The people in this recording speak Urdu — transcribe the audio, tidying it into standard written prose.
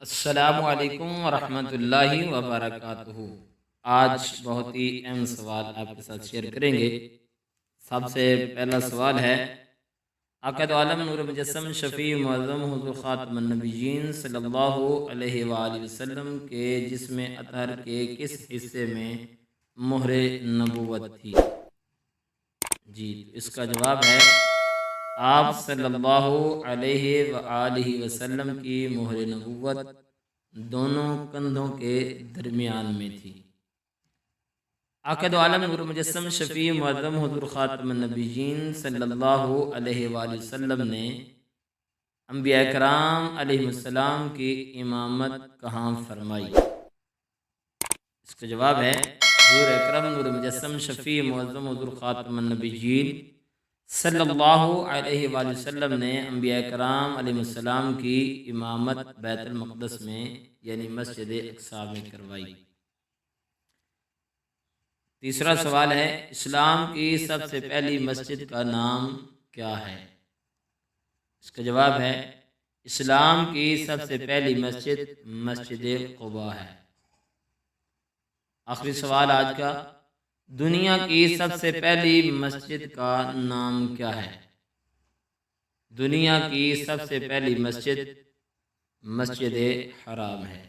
السلام علیکم ورحمۃ اللہ وبرکاتہ۔ آج بہت ہی اہم سوال آپ کے ساتھ شیئر کریں گے۔ سب سے پہلا سوال ہے، آقا دو عالم نور مجسم شفیع معظم حضور خاتم النبیین صلی اللہ علیہ وآلہ وسلم کے جسم اطہر کے کس حصے میں مہر نبوت تھی؟ جی، اس کا جواب ہے آپ صلی اللہ علیہ وآلہ وسلم کی مہر نبوت دونوں کندھوں کے درمیان میں تھی۔ آقا دو عالم نور مجسم شفیع معظم حضور خاتم النبیین صلی اللہ علیہ وآلہ وسلم نے انبیاء کرام علیہ السلام کی امامت کہاں فرمائی؟ اس کا جواب ہے حضور اکرم نور مجسم شفیع معظم حضور خاتم النبیین صلی اللہ علیہ وآلہ وسلم نے انبیاء کرام علیہ السلام کی امامت بیت المقدس میں یعنی مسجد اقصی میں کروائی۔ تیسرا سوال ہے، اسلام کی سب سے پہلی مسجد کا نام کیا ہے؟ اس کا جواب ہے اسلام کی سب سے پہلی مسجد مسجد قباء ہے۔ آخری سوال آج کا، دنیا کی سب سے پہلی مسجد کا نام کیا ہے؟ دنیا کی سب سے پہلی مسجد مسجد حرام ہے۔